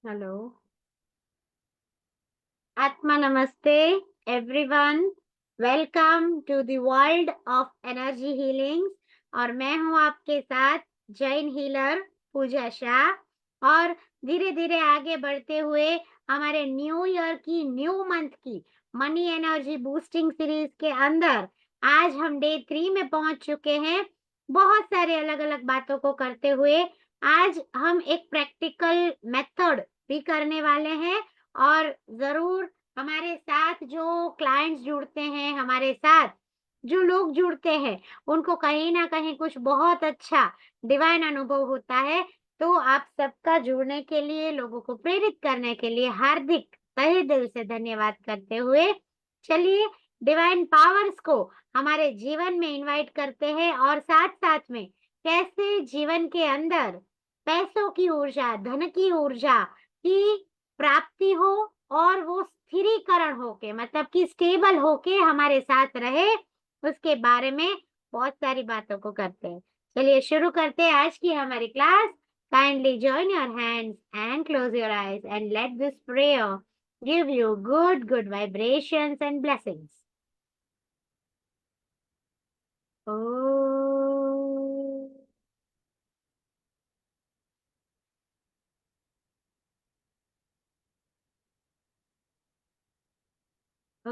Hello. आत्मा नमस्ते everyone. Welcome to the world of energy healing. और मैं हूं आपके साथ जैन हीलर पूजा शाह। और धीरे धीरे आगे बढ़ते हुए हमारे न्यू ईयर की न्यू मंथ की मनी एनर्जी बूस्टिंग सीरीज के अंदर आज हम डे 3 में पहुंच चुके हैं। बहुत सारे अलग अलग बातों को करते हुए आज हम एक प्रैक्टिकल मेथड भी करने वाले हैं। और जरूर हमारे साथ जो क्लाइंट्स जुड़ते हैं, हमारे साथ जो लोग जुड़ते हैं, उनको कहीं ना कहीं कुछ बहुत अच्छा डिवाइन अनुभव होता है। तो आप सबका जुड़ने के लिए, लोगों को प्रेरित करने के लिए हार्दिक तहे दिल से धन्यवाद करते हुए चलिए डिवाइन पावर्स को हमारे जीवन में इनवाइट करते हैं। और साथ साथ में कैसे जीवन के अंदर पैसों की ऊर्जा, धन की ऊर्जा की प्राप्ति हो और वो स्थिरीकरण होके, मतलब कि स्टेबल होके हमारे साथ रहे, उसके बारे में बहुत सारी बातों को करते हैं। चलिए शुरू करते हैं आज की हमारी class. Kindly join your hands and close your eyes and let this prayer give you good good vibrations and blessings. ओ ओ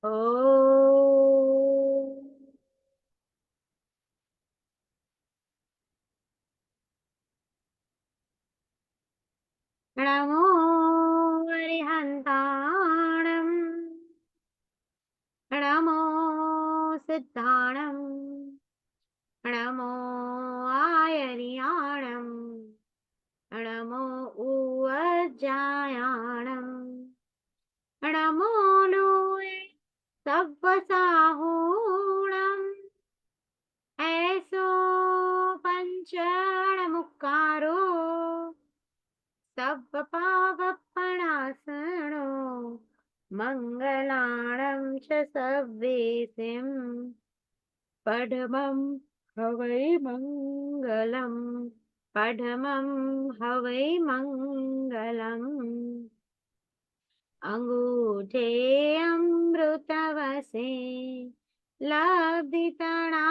ओ नमो अरिहंताणम् नमो सिद्धाणम् नमो आयर्याणम् नमो उवज्जायाणम् नमो लोये सव्वसाहूणम् ऐसो पञ्चणमुक्कारो सव्वपावपणासनो मङ्गलाणं च सव्वेसिम् पढमं हवै मङ्गलम् पढमं हवै मङ्गलम् अंगूठे अमृतवसे लब्धितणा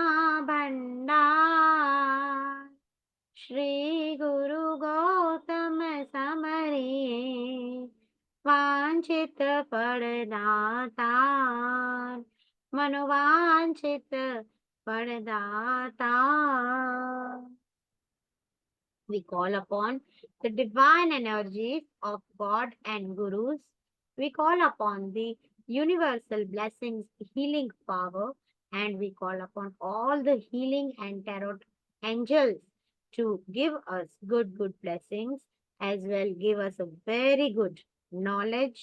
भंडार श्री गुरु गौतम समरिये वांछित फलदातार मनोवांछित फलदातार। We call upon the divine energies of God and Gurus. We call upon the universal blessings, healing power, and we call upon all the healing and tarot angels to give us good blessings, as well give us a very good knowledge,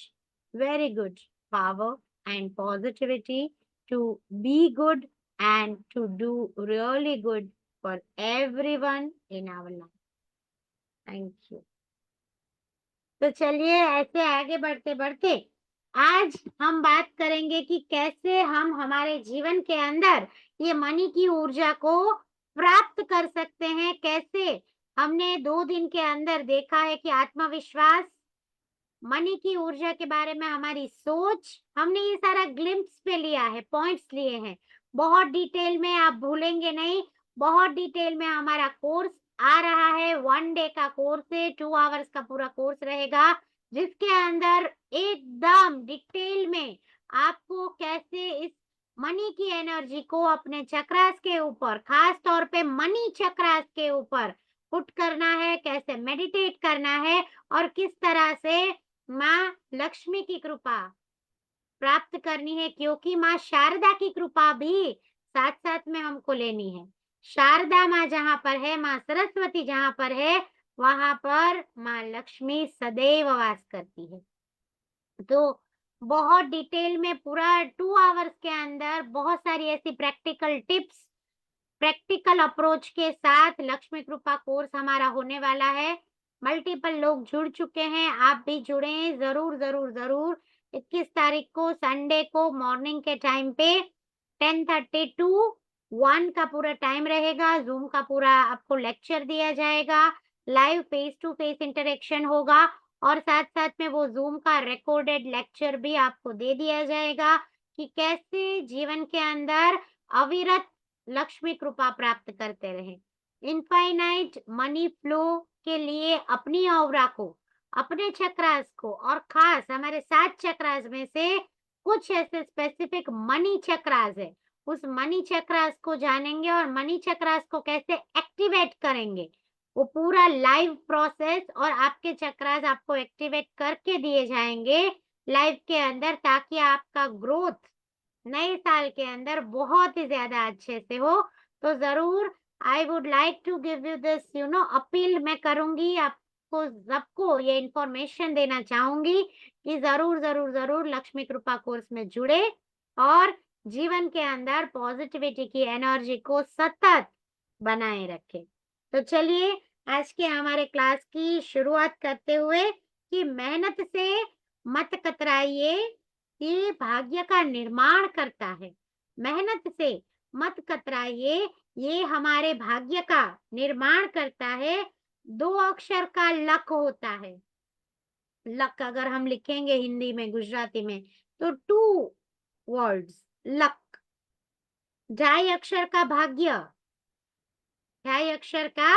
very good power and positivity to be good and to do really good for everyone in our life. Thank you. तो चलिए ऐसे आगे बढ़ते बढ़ते आज हम बात करेंगे कि कैसे हम हमारे जीवन के अंदर ये मनी की ऊर्जा को प्राप्त कर सकते हैं। कैसे हमने 2 दिन के अंदर देखा है कि आत्मविश्वास, मनी की ऊर्जा के बारे में हमारी सोच, हमने ये सारा ग्लिम्प्स पे लिया है, पॉइंट्स लिए हैं। बहुत डिटेल में, आप भूलेंगे नहीं, बहुत डिटेल में हमारा कोर्स आ रहा है। 1 डे का कोर्स है, 2 आवर्स का पूरा कोर्स रहेगा, जिसके अंदर एकदम डिटेल में आपको कैसे इस मनी की एनर्जी को अपने चक्रास के ऊपर, खास तौर पे मनी चक्रास के ऊपर पुट करना है, कैसे मेडिटेट करना है और किस तरह से माँ लक्ष्मी की कृपा प्राप्त करनी है, क्योंकि माँ शारदा की कृपा भी साथ साथ में हमको लेनी है। शारदा माँ जहाँ पर है, माँ सरस्वती जहाँ पर है, वहां पर माँ लक्ष्मी सदैव वास करती है। तो बहुत डिटेल में पूरा 2 आवर्स के अंदर बहुत सारी ऐसी प्रैक्टिकल टिप्स, प्रैक्टिकल अप्रोच के साथ लक्ष्मी कृपा कोर्स हमारा होने वाला है। मल्टीपल लोग जुड़ चुके हैं, आप भी जुड़े, जरूर जरूर जरूर 21 तारीख को संडे को मॉर्निंग के टाइम पे 10:30 टू 1 का पूरा टाइम रहेगा। जूम का पूरा आपको लेक्चर दिया जाएगा, live face to face interaction होगा और साथ साथ में वो जूम का रिकॉर्डेड लेक्चर भी आपको दे दिया जाएगा कि कैसे जीवन के अंदर अविरत लक्ष्मी कृपा प्राप्त करते रहे। इनफाइनाइट मनी फ्लो के लिए अपनी ऑरा को, अपने चक्रास को और खास हमारे 7 चक्रास में से कुछ ऐसे स्पेसिफिक मनी चक्रास है, उस मनी चक्रास को जानेंगे और मनी चक्रास को कैसे एक्टिवेट करेंगे, वो पूरा लाइव प्रोसेस और आपके चक्रास आपको एक्टिवेट करके दिए जाएंगे लाइव के अंदर, ताकि आपका ग्रोथ नए साल के अंदर बहुत ही ज्यादा अच्छे से हो। तो जरूर I would like to give you this appeal मैं करूंगी, आपको सबको ये इंफॉर्मेशन देना चाहूंगी कि जरूर जरूर जरूर लक्ष्मी कृपा कोर्स में जुड़े और जीवन के अंदर पॉजिटिविटी की एनर्जी को सतत बनाए रखें। तो चलिए आज के हमारे क्लास की शुरुआत करते हुए कि मेहनत से मत कतराइए, ये भाग्य का निर्माण करता है। मेहनत से मत कतराइए, ये हमारे भाग्य का निर्माण करता है। 2 अक्षर का लक होता है। लक अगर हम लिखेंगे हिंदी में गुजराती में तो 2 वर्ड्स लक। 2.5 अक्षर का भाग्य, 2.5 अक्षर का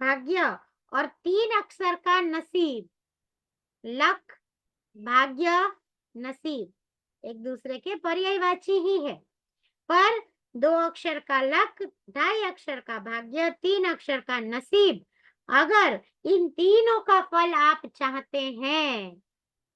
भाग्य और 3 अक्षर का नसीब। लक, भाग्य, नसीब एक दूसरे के पर्यायवाची ही है, पर 2 अक्षर का लक, 2.5 अक्षर का भाग्य, 3 अक्षर का नसीब, अगर इन तीनों का फल आप चाहते हैं,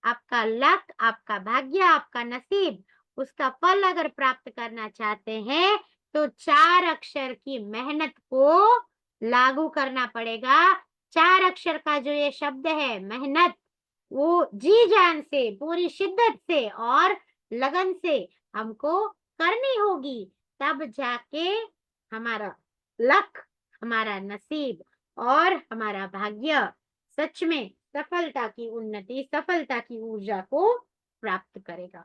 आपका लक, आपका भाग्य, आपका नसीब, उसका फल अगर प्राप्त करना चाहते हैं तो 4 अक्षर की मेहनत को लागू करना पड़ेगा। 4 अक्षर का जो ये शब्द है मेहनत, वो जी जान से, पूरी शिद्दत से और लगन से हमको करनी होगी, तब जाके हमारा लक, हमारा नसीब और हमारा भाग्य सच में सफलता की उन्नति, सफलता की ऊर्जा को प्राप्त करेगा।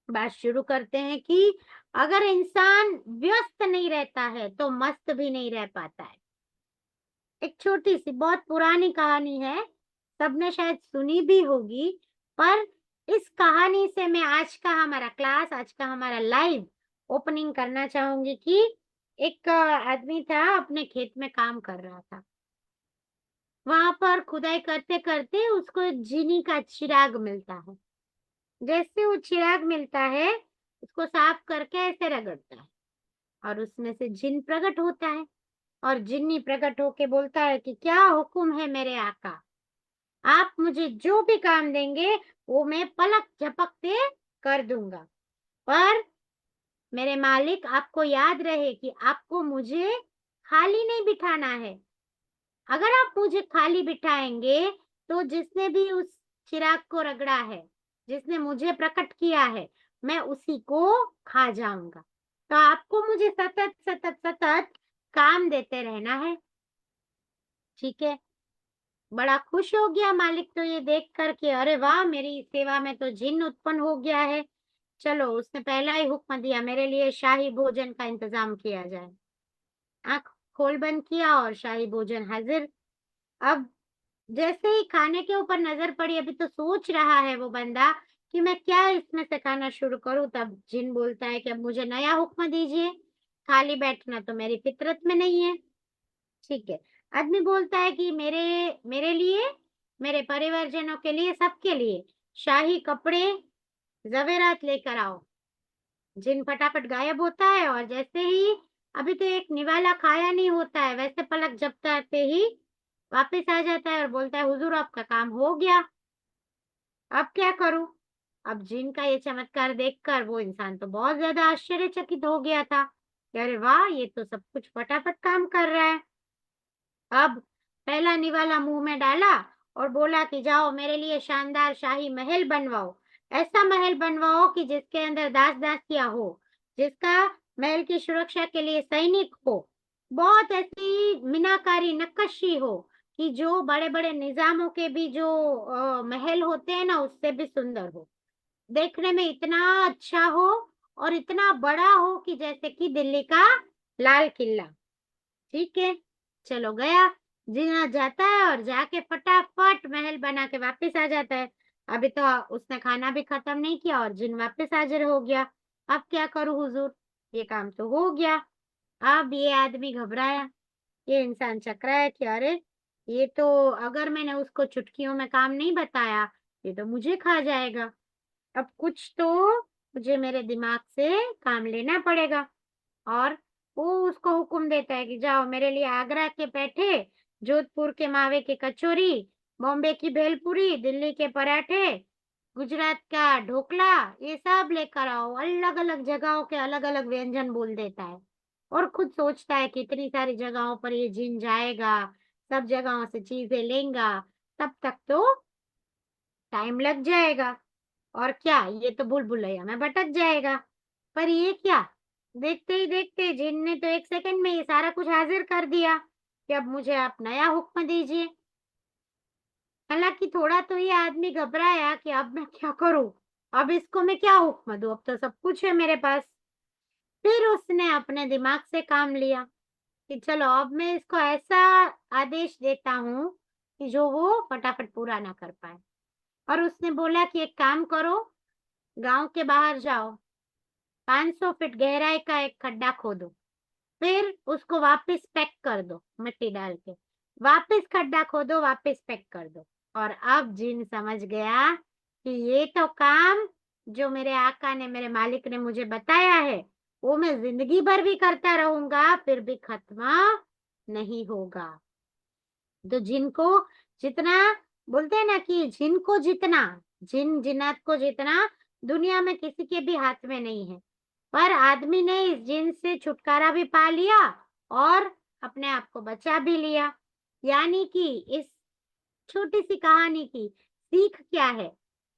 बात शुरू करते हैं कि अगर इंसान व्यस्त नहीं रहता है तो मस्त भी नहीं रह पाता है। एक छोटी सी बहुत पुरानी कहानी है, सबने शायद सुनी भी होगी, पर इस कहानी से मैं आज का हमारा क्लास, आज का हमारा लाइव ओपनिंग करना चाहूंगी कि एक आदमी था, अपने खेत में काम कर रहा था। वहां पर खुदाई करते करते उसको एक जीनी का चिराग मिलता है। जैसे वो चिराग मिलता है, उसको साफ करके ऐसे रगड़ता है और उसमें से जिन प्रकट होता है और जिन्नी प्रकट होके बोलता है कि क्या हुक्म है मेरे आका, आप मुझे जो भी काम देंगे वो मैं पलक झपकते कर दूंगा, पर मेरे मालिक आपको याद रहे कि आपको मुझे खाली नहीं बिठाना है। अगर आप मुझे खाली बिठाएंगे तो जिसने भी उस चिराग को रगड़ा है, जिसने मुझे प्रकट किया है, मैं उसी को खा जाऊंगा। तो आपको मुझे सतत सतत सतत काम देते रहना है, ठीक है। बड़ा खुश हो गया मालिक तो ये देख कर के, अरे वाह, मेरी सेवा में तो जिन्न उत्पन्न हो गया है। चलो, उसने पहला ही हुक्म दिया, मेरे लिए शाही भोजन का इंतजाम किया जाए। आंख खोल बंद किया और शाही भोजन हाजिर। अब जैसे ही खाने के ऊपर नजर पड़ी, अभी तो सोच रहा है वो बंदा कि मैं क्या इसमें से खाना शुरू करूं, तब जिन बोलता है कि अब मुझे नया हुक्म दीजिए, खाली बैठना तो मेरी फितरत में नहीं है। ठीक है, आदमी बोलता है कि मेरे मेरे लिए, मेरे परिवारजनों के लिए, सबके लिए शाही कपड़े जवेरात लेकर आओ। जिन फटाफट गायब होता है और जैसे ही, अभी तो एक निवाला खाया नहीं होता है, वैसे पलक झपकते ही वापस आ जाता है और बोलता है हुजूर आपका काम हो गया, अब क्या करूं। अब जिन का ये चमत्कार देखकर वो इंसान तो बहुत ज्यादा आश्चर्यचकित हो गया था कि अरे वाह, ये तो सब कुछ फटाफट काम कर रहा है। अब पहला निवाला मुंह में डाला और बोला कि जाओ मेरे लिए शानदार शाही महल बनवाओ। ऐसा महल बनवाओ कि जिसके अंदर दास दासियां हो, जिसका महल की सुरक्षा के लिए सैनिक हो, बहुत ऐसी मीनाकारी नक्काशी हो कि जो बड़े बड़े निजामों के भी जो महल होते हैं ना, उससे भी सुंदर हो। देखने में इतना अच्छा हो और इतना बड़ा हो कि जैसे कि दिल्ली का लाल किला। ठीक है, चलो गया, जीना जाता है और जाके फटाफट महल बना के वापस आ जाता है। अभी तो उसने खाना भी खत्म नहीं किया और जिन वापस हाजिर हो गया। अब क्या करूं हुजूर, ये काम तो हो गया। अब ये आदमी घबराया, ये इंसान चकराया कि अरे, ये तो अगर मैंने उसको चुटकियों में काम नहीं बताया, ये तो मुझे खा जाएगा। अब कुछ तो मुझे मेरे दिमाग से काम लेना पड़ेगा। और वो उसको हुक्म देता है कि जाओ मेरे लिए आगरा के पेठे, जोधपुर के मावे की कचौरी, बॉम्बे की भेलपुरी, दिल्ली के पराठे, गुजरात का ढोकला, ये सब लेकर आओ। अलग अलग जगहों के अलग अलग व्यंजन बोल देता है और खुद सोचता है कि इतनी सारी जगहों पर ये जिन जाएगा, सब जगहों से चीजें लेगा, तब तक तो टाइम लग जाएगा। और क्या, ये तो भूल भुलैया में भटक जाएगा। पर ये क्या, देखते ही देखते जिन ने तो एक सेकंड में ये सारा कुछ हाजिर कर दिया कि अब मुझे आप नया हुक्म दीजिए। हालांकि थोड़ा तो ये आदमी घबराया कि अब मैं क्या करूं, अब इसको मैं क्या हुक्म दूं, अब तो सब कुछ है मेरे पास। फिर उसने अपने दिमाग से काम लिया कि चलो अब मैं इसको ऐसा आदेश देता हूँ कि जो वो फटाफट पूरा ना कर पाए। और उसने बोला कि एक काम करो, गांव के बाहर जाओ, 500 फीट गहराई का एक खड्डा खोदो, फिर उसको वापस पैक कर दो मिट्टी डाल के, वापस खड्डा खोदो, वापस पैक कर दो। और अब जिन समझ गया कि ये तो काम जो मेरे आका ने, मेरे मालिक ने मुझे बताया है, वो मैं जिंदगी भर भी करता रहूंगा, फिर भी खत्म नहीं होगा। तो जिनको जितना, बोलते हैं ना कि जिनको जितना, जिन जिन्नत को जितना दुनिया में किसी के भी हाथ में नहीं है। पर आदमी ने इस जिन से छुटकारा भी पा लिया और अपने आप को बचा भी लिया। यानी कि इस छोटी सी कहानी की सीख क्या है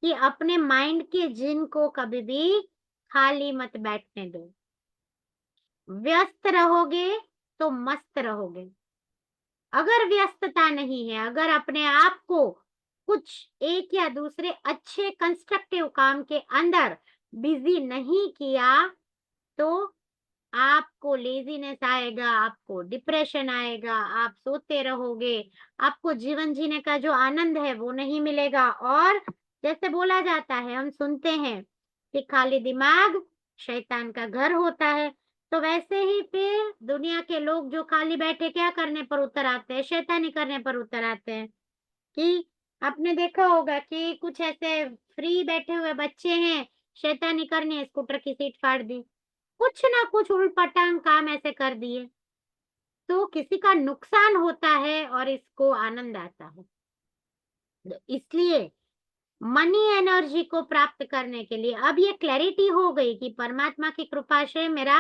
कि अपने माइंड के जिन को कभी भी खाली मत बैठने दो। व्यस्त रहोगे तो मस्त रहोगे। अगर व्यस्तता नहीं है, अगर अपने आप को कुछ एक या दूसरे अच्छे कंस्ट्रक्टिव काम के अंदर बिजी नहीं किया, तो आपको लेजीनेस आएगा, आपको डिप्रेशन आएगा, आप सोते रहोगे, आपको जीवन जीने का जो आनंद है वो नहीं मिलेगा। और जैसे बोला जाता है, हम सुनते हैं कि खाली दिमाग शैतान का घर होता है। तो वैसे ही फिर दुनिया के लोग जो खाली बैठे क्या करने पर उतर आते हैं, शैतानी करने पर उतर आते हैं। कि आपने देखा होगा कि कुछ ऐसे फ्री बैठे हुए बच्चे हैं, शैतानी करनी है, स्कूटर की सीट फाड़ दी, कुछ ना कुछ उलपटांग काम ऐसे कर दिए। तो किसी का नुकसान होता है और इसको आनंद आता है। तो इसलिए मनी एनर्जी को प्राप्त करने के लिए अब ये क्लैरिटी हो गई कि परमात्मा की कृपा से मेरा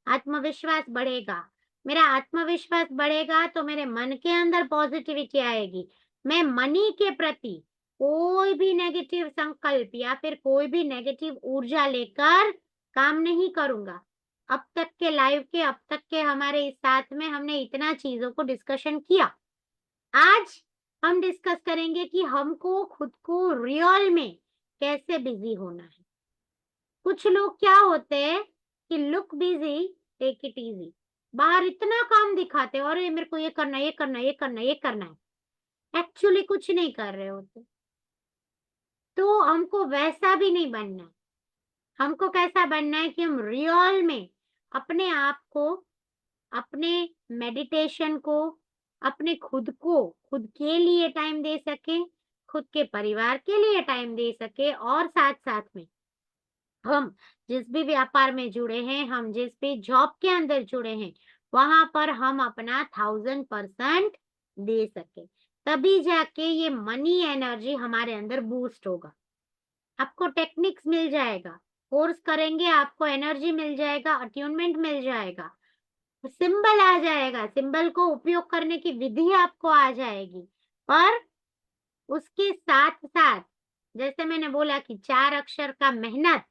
आत्मविश्वास बढ़ेगा। मेरा आत्मविश्वास बढ़ेगा तो मेरे मन के अंदर पॉजिटिविटी आएगी। मैं मनी के प्रति कोई भी नेगेटिव संकल्प या फिर कोई भी नेगेटिव ऊर्जा लेकर काम नहीं करूंगा। अब तक के लाइव के, अब तक के हमारे इस साथ में हमने इतना चीजों को डिस्कशन किया। आज हम डिस्कस करेंगे कि हमको खुद को रियल में कैसे बिजी होना है। कुछ लोग क्या होते हैं कि look busy, take it easy, बाहर इतना काम दिखाते हैं और ये मेरे को ये करना, ये करना, ये करना, ये करना है, एक्चुअली कुछ नहीं कर रहे होते। तो हमको वैसा भी नहीं बनना है। हमको कैसा बनना है कि हम रियल में अपने आप को, अपने मेडिटेशन को, अपने खुद को, खुद के लिए टाइम दे सके, खुद के परिवार के लिए टाइम दे सके। और साथ साथ में हम जिस भी व्यापार में जुड़े हैं, हम जिस भी जॉब के अंदर जुड़े हैं, वहां पर हम अपना 1000% दे सके। तभी जाके ये मनी एनर्जी हमारे अंदर बूस्ट होगा। आपको टेक्निक्स मिल जाएगा, कोर्स करेंगे आपको एनर्जी मिल जाएगा, अट्यूनमेंट मिल जाएगा, सिंबल आ जाएगा, सिंबल को उपयोग करने की विधि आपको आ जाएगी। पर उसके साथ साथ, जैसे मैंने बोला कि 4 अक्षर का मेहनत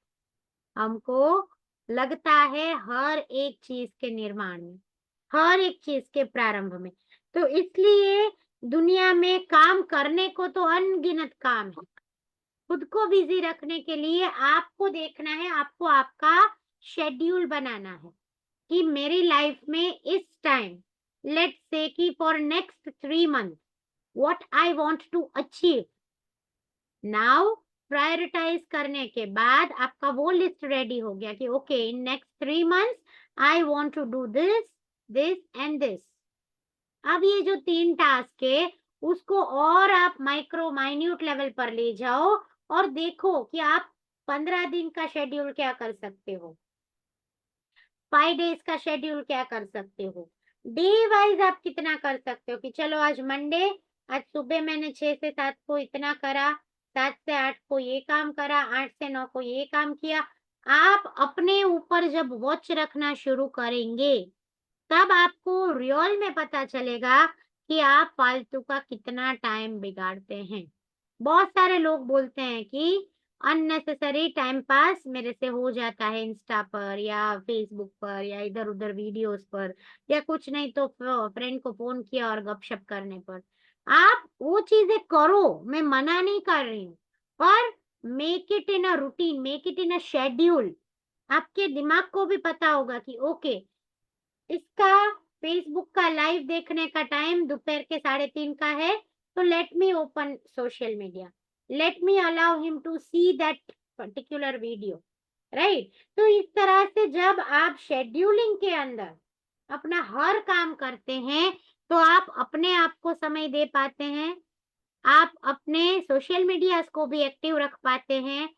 हमको लगता है हर एक चीज के निर्माण में, हर एक चीज के प्रारंभ में। तो इसलिए दुनिया में काम करने को तो अनगिनत काम है, खुद को बिजी रखने के लिए आपको देखना है, आपको आपका शेड्यूल बनाना है कि मेरी लाइफ में इस टाइम, लेट्स से कि for next 3 month what I want to achieve now. Prioritise करने के बाद आपका वो लिस्ट रेडी हो गया कि okay in next 3 months I want to do this this and this. अब ये जो 3 टास्क है उसको और आप माइक्रो माइन्यूट लेवल पर ले जाओ और देखो कि आप 15 दिन का शेड्यूल क्या कर सकते हो, 5 डेज का शेड्यूल क्या कर सकते हो, डे वाइज आप कितना कर सकते हो कि चलो आज मंडे, आज सुबह मैंने 6 से 7 को इतना करा, 7 से 8 को ये काम करा, 8 से 9 को ये काम किया। आप अपने ऊपर जब वॉच रखना शुरू करेंगे तब आपको रियल में पता चलेगा कि आप फालतू का कितना टाइम बिगाड़ते हैं। बहुत सारे लोग बोलते हैं कि अननेसेसरी टाइम पास मेरे से हो जाता है इंस्टा पर या फेसबुक पर या इधर उधर वीडियोस पर, या कुछ नहीं तो फ्रेंड को फोन किया और गपशप करने पर। आप वो चीजें करो, मैं मना नहीं कर रही हूँ, पर make it in a routine, make it in a schedule. आपके दिमाग को भी पता होगा कि ओके इसका फेसबुक का लाइव देखने का टाइम दोपहर के 3:30 का है, तो let me open social media, let me allow him to see that particular video, right. तो इस तरह से जब आप शेड्यूलिंग के अंदर अपना हर काम करते हैं तो आप अपने आप को समय दे पाते हैं, आप अपने सोशल मीडिया को भी एक्टिव रख पाते हैं।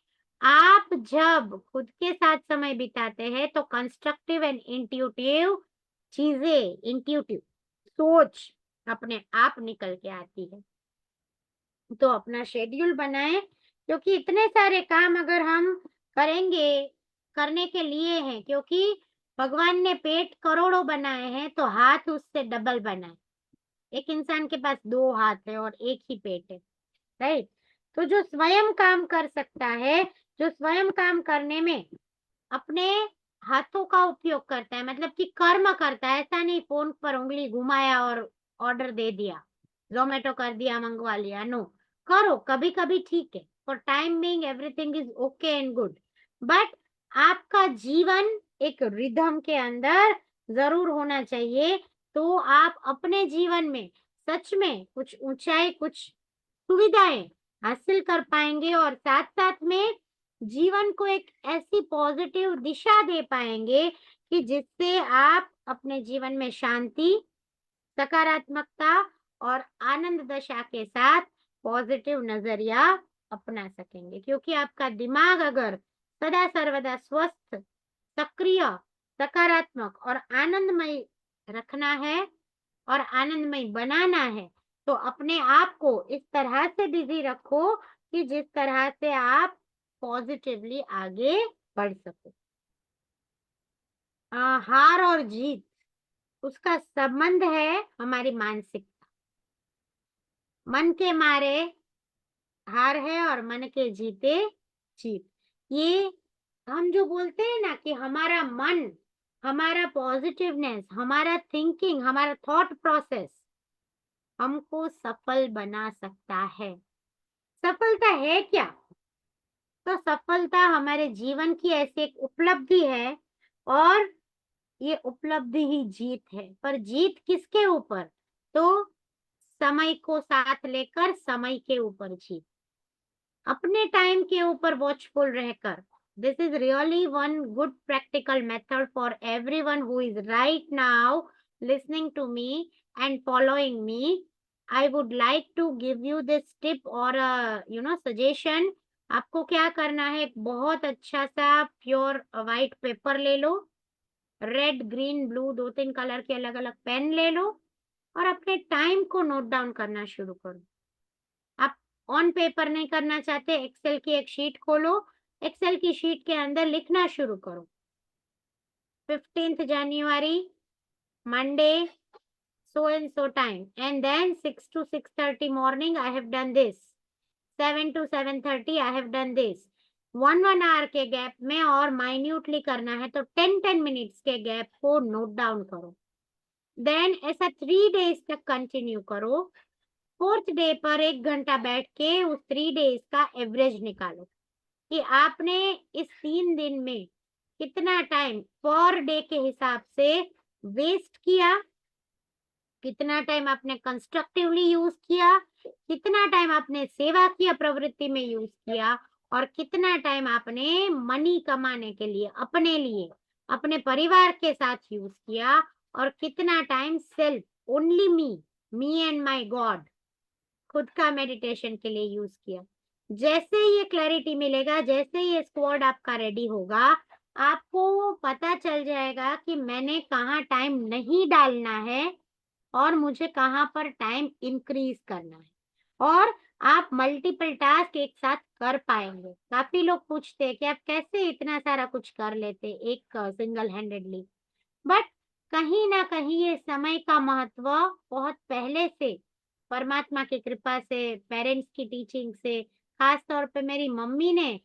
आप जब खुद के साथ समय बिताते हैं तो कंस्ट्रक्टिव एंड इंट्यूटिव चीजें, इंट्यूटिव सोच अपने आप निकल के आती है। तो अपना शेड्यूल बनाएं, क्योंकि इतने सारे काम अगर हम करेंगे, करने के लिए हैं, क्योंकि भगवान ने पेट करोड़ों बनाए हैं तो हाथ उससे डबल बनाए। एक इंसान के पास 2 हाथ है और एक ही पेट है, राइट। तो जो स्वयं काम कर सकता है, जो स्वयं काम करने में अपने हाथों का उपयोग करता है, मतलब कि कर्म करता है, ऐसा नहीं फोन पर उंगली घुमाया और ऑर्डर दे दिया, जोमेटो कर दिया, मंगवा लिया, नो। करो कभी कभी, ठीक है, for time being everything is okay and good, but आपका जीवन एक रिदम के अंदर जरूर होना चाहिए। तो आप अपने जीवन में सच में कुछ ऊंचाई, कुछ सुविधाएं हासिल कर पाएंगे और साथ साथ में जीवन को एक ऐसी पॉजिटिव दिशा दे पाएंगे कि जिससे आप अपने जीवन में शांति, सकारात्मकता और आनंद दशा के साथ पॉजिटिव नजरिया अपना सकेंगे। क्योंकि आपका दिमाग अगर सदा सर्वदा स्वस्थ, सक्रिय, सकारात्मक और आनंदमय रखना है और आनंदमय बनाना है, तो अपने आप को इस तरह से बिजी रखो कि जिस तरह से आप पॉजिटिवली आगे बढ़ सको। हार और जीत, उसका संबंध है हमारी मानसिकता। मन के मारे हार है और मन के जीते जीत। ये हम जो बोलते हैं ना कि हमारा मन, हमारा पॉजिटिवनेस, हमारा थिंकिंग, हमारा थॉट प्रोसेस हमको सफल बना सकता है। सफलता है क्या? तो सफलता हमारे जीवन की ऐसी एक उपलब्धि है और ये उपलब्धि ही जीत है। पर जीत किसके ऊपर? तो समय को साथ लेकर समय के ऊपर जीत, अपने टाइम के ऊपर वॉचफुल रहकर। This is really one good practical method for everyone who is right now listening to me and following me. I would like to give you this tip or a suggestion. आपको क्या करना है, एक बहुत अच्छा सा pure white paper ले लो, red green blue 2-3 colour के अलग अलग पेन ले लो और अपने टाइम को नोट डाउन करना शुरू करो। आप ऑन पेपर नहीं करना चाहते, एक्सेल की एक शीट खोलो, एक्सेल की शीट के अंदर लिखना शुरू करो। 15th January, Monday, so and so time, and then 6 to 6:30 morning I have done this, 7 to 7:30 I have done this। 1 hour के गैप में और माइन्यूटली करना है तो 10 मिनट्स के गैप को नोट डाउन करो। देन ऐसा 3 days तक कंटिन्यू करो 4th डे पर 1 घंटा बैठ के उस 3 डेज का एवरेज निकालो कि आपने इस 3 दिन में कितना टाइम पर डे के हिसाब से वेस्ट किया, कितना टाइम आपने कंस्ट्रक्टिवली यूज किया, कितना टाइम आपने सेवा किया प्रवृत्ति में यूज किया, और कितना टाइम आपने मनी कमाने के लिए अपने परिवार के साथ यूज किया, और कितना time self only me and my God खुद का मेडिटेशन के लिए यूज किया। जैसे ये क्लैरिटी मिलेगा, जैसे ये स्क्वाड आपका रेडी होगा, आपको पता चल जाएगा कि मैंने कहाँ टाइम नहीं डालना है और मुझे कहाँ पर टाइम इंक्रीज करना है, और आप मल्टीपल टास्क एक साथ कर पाएंगे। काफी लोग पूछते हैं कि आप कैसे इतना सारा कुछ कर लेते एक सिंगल हैंडेडली, बट कहीं ना कहीं ये समय का महत्व बहुत पहले से परमात्मा की कृपा से, पेरेंट्स की टीचिंग से, खास तौर पे मेरी मम्मी ने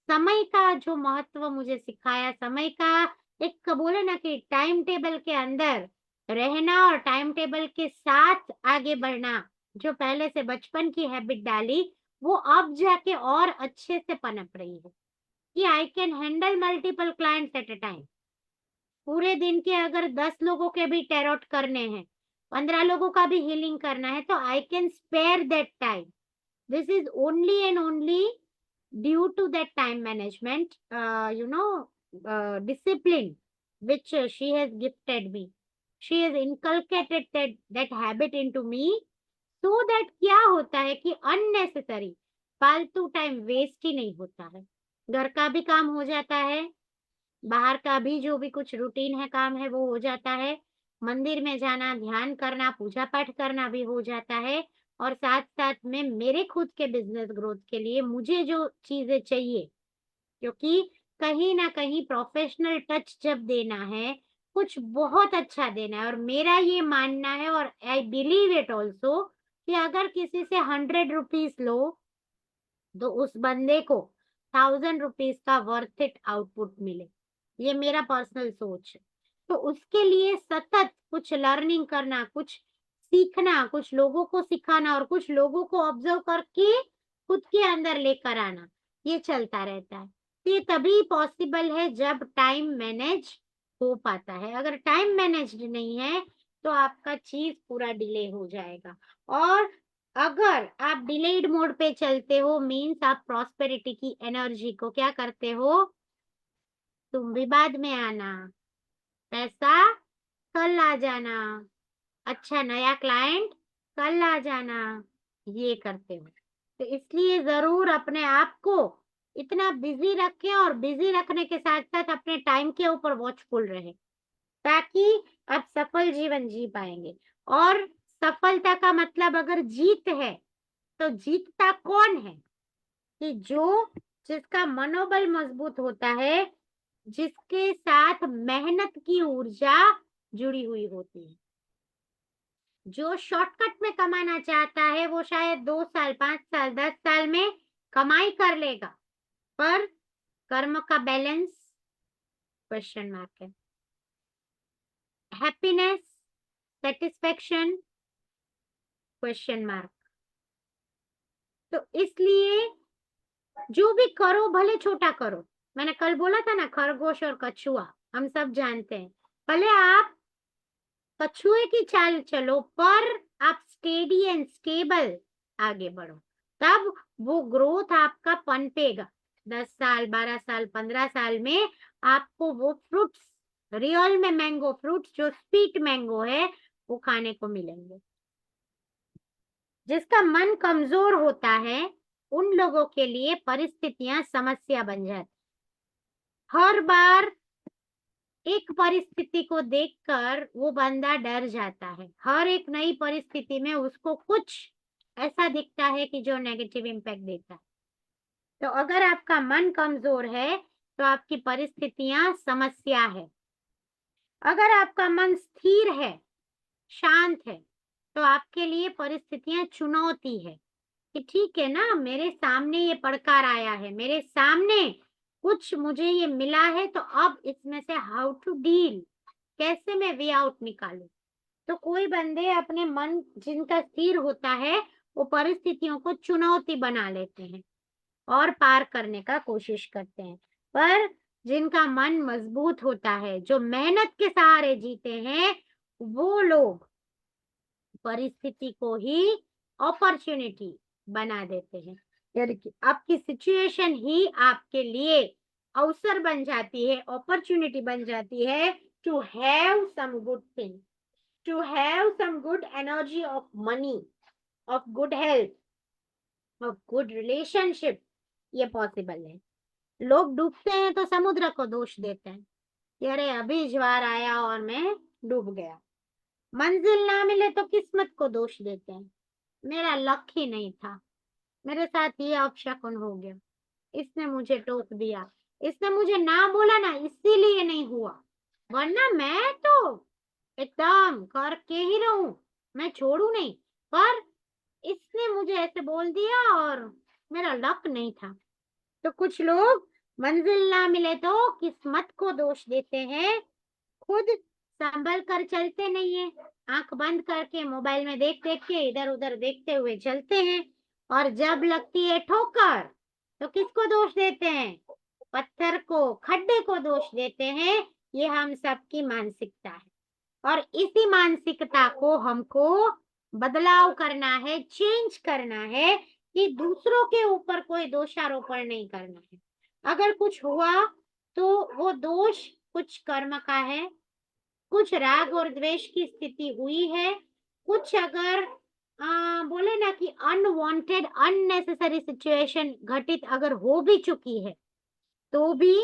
समय का जो महत्व मुझे सिखाया, समय का एक बोले ना कि टाइम टेबल के अंदर रहना और टाइम टेबल के साथ आगे बढ़ना, जो पहले से बचपन की हैबिट डाली, वो अब जाके और अच्छे से पनप रही है कि I can handle multiple clients at a time. पूरे दिन के अगर 10 लोगों के भी टैरोट करने हैं, 15 लोगों का भी हीलिंग करना है, तो I can spare that time. This is only and only due to that time management, discipline which she has gifted me. She has inculcated that habit into me, so that क्या होता है कि unnecessary फालतू time waste ही नहीं होता है। घर का भी काम हो जाता है, बाहर का भी जो भी कुछ रूटीन है, काम है, वो हो जाता है, मंदिर में जाना, ध्यान करना, पूजा पाठ करना भी हो जाता है, और साथ साथ में मेरे खुद के बिजनेस ग्रोथ के लिए मुझे जो चीजें चाहिए, क्योंकि कहीं ना कहीं प्रोफेशनल टच जब देना है, कुछ बहुत अच्छा देना है, और मेरा ये मानना है और आई बिलीव इट ऑल्सो कि अगर किसी से 100 रुपीज लो तो उस बंदे को 1000 रुपीज का वर्थ इट आउटपुट मिले। ये मेरा पर्सनल सोच है। तो उसके लिए सतत कुछ लर्निंग करना, कुछ सीखना, कुछ लोगों को सिखाना, और कुछ लोगों को ऑब्जर्व करके खुद के अंदर लेकर आना, ये चलता रहता है। तो ये तभी पॉसिबल है जब टाइम मैनेज हो पाता है। अगर टाइम मैनेज्ड नहीं है तो आपका चीज पूरा डिले हो जाएगा, और अगर आप डिलेड मोड पे चलते हो, मीन्स आप प्रॉस्पेरिटी की एनर्जी को क्या करते हो, तुम भी बाद में आना, पैसा कल आ जाना, अच्छा नया क्लाइंट कल आ जाना, ये करते हो। तो इसलिए जरूर अपने आप को इतना बिजी रखें, और बिजी रखने के साथ साथ अपने टाइम के ऊपर वॉचफुल रहे, ताकि आप सफल जीवन जी पाएंगे। और सफलता का मतलब अगर जीत है, तो जीतता कौन है कि जिसका मनोबल मजबूत होता है, जिसके साथ मेहनत की ऊर्जा जुड़ी हुई होती है। जो शॉर्टकट में कमाना चाहता है वो शायद 2 साल, 5 साल, 10 साल में कमाई कर लेगा, पर कर्म का बैलेंस क्वेश्चन मार्क है। Happiness, satisfaction question mark. तो इसलिए जो भी करो, भले छोटा करो, मैंने कल बोला था ना, खरगोश और कछुआ, हम सब जानते हैं, भले आप कछुए की चाल चलो, पर आप स्टेडी एंड स्टेबल आगे बढ़ो, तब वो ग्रोथ आपका पनपेगा। 10 साल, 12 साल, 15 साल में आपको वो फ्रूट्स, रियल में मैंगो फ्रूट्स, जो स्वीट मैंगो है, वो खाने को मिलेंगे। जिसका मन कमजोर होता है, उन लोगों के लिए परिस्थितियां समस्या बन जाती। हर बार एक परिस्थिति को देखकर वो बंदा डर जाता है, हर एक नई परिस्थिति में उसको कुछ ऐसा दिखता है कि जो नेगेटिव इम्पैक्ट देता है। तो अगर आपका मन कमजोर है तो आपकी परिस्थितियां समस्या है। अगर आपका मन स्थिर है, शांत है, तो आपके लिए परिस्थितियां चुनौती है कि ठीक है ना, मेरे सामने ये पड़कार आया है, मेरे सामने कुछ मुझे ये मिला है, तो अब इसमें से हाउ टू डील, कैसे मैं वे आउट निकालूं। तो कोई बंदे अपने मन जिनका स्थिर होता है, वो परिस्थितियों को चुनौती बना लेते हैं और पार करने का कोशिश करते हैं। पर जिनका मन मजबूत होता है, जो मेहनत के सहारे जीते हैं, वो लोग परिस्थिति को ही अपॉर्चुनिटी बना देते हैं। यानी कि आपकी सिचुएशन ही आपके लिए अवसर बन जाती है, अपॉर्चुनिटी बन जाती है to have some good thing, to have some good energy of money, of good health, of good relationship. ये पॉसिबल है। लोग डूबते हैं तो समुद्र को दोष देते हैं कि अरे अभी ज्वार आया और मैं डूब गया। मंजिल ना मिले तो किस्मत को दोष देते हैं, मेरा लक ही नहीं था, मेरे साथ ये अपशकुन हो गया, इसने मुझे टोक दिया, इसने मुझे ना बोला ना इसीलिए नहीं हुआ, वरना मैं तो एकदम करके ही रहूं, मैं छोड़ू नहीं, पर इसने मुझे ऐसे बोल दिया और मेरा लक नहीं था। तो कुछ लोग मंजिल ना मिले तो किस्मत को दोष देते हैं, खुद संभल कर चलते नहीं है, आंख बंद करके मोबाइल में देख देख के इधर उधर देखते हुए चलते हैं, और जब लगती है ठोकर तो किसको दोष देते हैं? पत्थर को, खड्डे को दोष देते हैं। ये हम सबकी मानसिकता है, और इसी मानसिकता को हमको बदलाव करना है, चेंज करना है कि दूसरों के ऊपर कोई दोषारोपण नहीं करना है। अगर कुछ हुआ तो वो दोष कुछ कर्म का है, कुछ राग और द्वेष की स्थिति हुई है, कुछ अगर बोले ना कि अनवांटेड अननेसेसरी सिचुएशन घटित अगर हो भी चुकी है, तो भी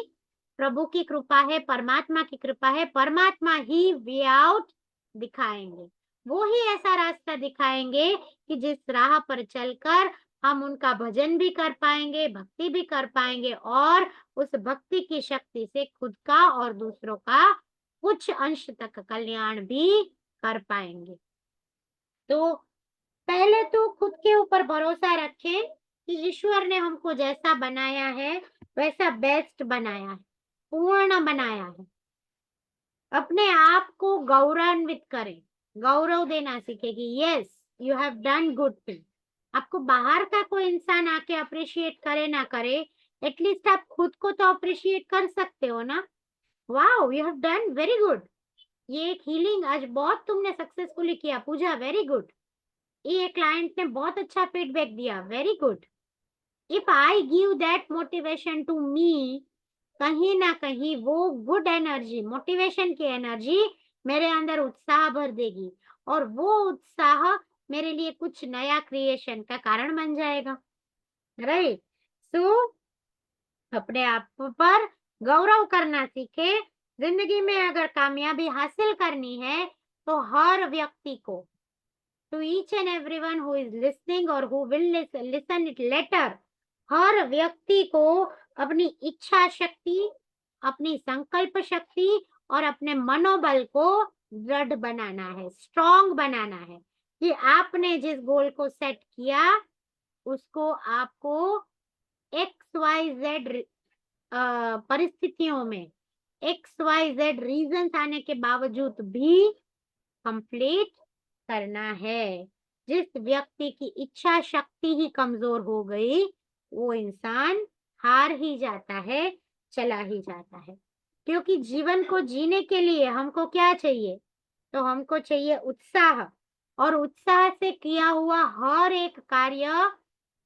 प्रभु की कृपा है, परमात्मा की कृपा है, परमात्मा ही वे आउट दिखाएंगे। वो ही ऐसा रास्ता दिखाएंगे कि जिस राह पर चलकर हम उनका भजन भी कर पाएंगे, भक्ति भी कर पाएंगे, और उस भक्ति की शक्ति से खुद का और दूसरों का कुछ अंश तक कल्याण भी कर पाएंगे। तो पहले तो खुद के ऊपर भरोसा रखें कि ईश्वर ने हमको जैसा बनाया है वैसा बेस्ट बनाया है, पूर्ण बनाया है। अपने आप को गौरवान्वित करें, गौरव देना सीखें कि yes you have done good thing. आपको बाहर का कोई इंसान आके अप्रिशिएट करे ना करे, एटलीस्ट आप खुद को तो अप्रिशिएट कर सकते हो ना। Wow you have done very good, ये एक हीलिंग आज बहुत तुमने सक्सेसफुली किया पूजा, वेरी गुड। ये क्लाइंट ने बहुत अच्छा फीडबैक दिया, very good. If I give that motivation to me, कहीं ना कहीं वो गुड एनर्जी, मोटिवेशन की एनर्जी मेरे अंदर उत्साह भर देगी, और वो उत्साह मेरे लिए कुछ नया क्रिएशन का कारण बन जाएगा। राइट। सो अपने आप पर गौरव करना सीखे। जिंदगी में अगर कामयाबी हासिल करनी है तो हर व्यक्ति को, to each and everyone who is listening or who will listen it later, हर व्यक्ति को अपनी इच्छा शक्ति, अपनी संकल्प शक्ति और अपने मनोबल को दृढ़ बनाना है, स्ट्रॉन्ग बनाना है कि आपने जिस गोल को सेट किया उसको आपको XYZ परिस्थितियों में, XYZ रीजन आने के बावजूद भी कंप्लीट करना है। जिस व्यक्ति की इच्छा शक्ति ही कमजोर हो गई, वो इंसान हार ही जाता है, चला ही जाता है। क्योंकि जीवन को जीने के लिए हमको क्या चाहिए? तो हमको चाहिए उत्साह, और उत्साह से किया हुआ हर एक कार्य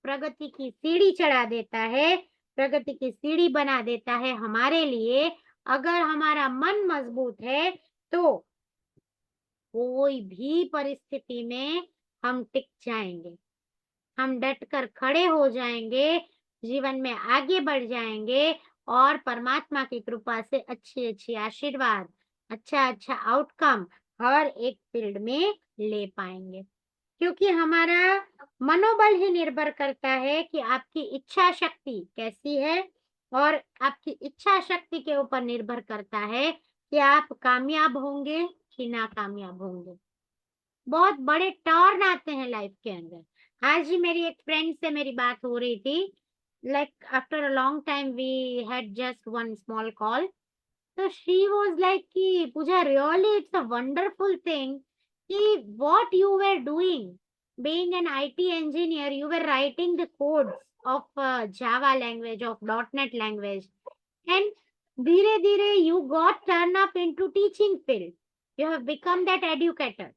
प्रगति की सीढ़ी चढ़ा देता है, प्रगति की सीढ़ी बना देता है हमारे लिए। अगर हमारा मन मजबूत है तो कोई भी परिस्थिति में हम टिक जाएंगे, हम डटकर खड़े हो जाएंगे, जीवन में आगे बढ़ जाएंगे, और परमात्मा की कृपा से अच्छी अच्छी आशीर्वाद, अच्छा अच्छा आउटकम हर एक फील्ड में ले पाएंगे। क्योंकि हमारा मनोबल ही निर्भर करता है कि आपकी इच्छा शक्ति कैसी है, और आपकी इच्छा शक्ति के ऊपर निर्भर करता है कि आप कामयाब होंगे कि नाकामयाब होंगे। बहुत बड़े टर्न आते हैं लाइफ के अंदर। आज ही मेरी एक फ्रेंड से मेरी बात हो रही थी, like after a long time we had just one small call. तो शी वाज लाइक कि Pooja really it's a wonderful thing कि what you were doing, being an IT engineer, you were writing the codes of Java language, of .NET language, and धीरे धीरे you got turned up into teaching field. You have become that educator.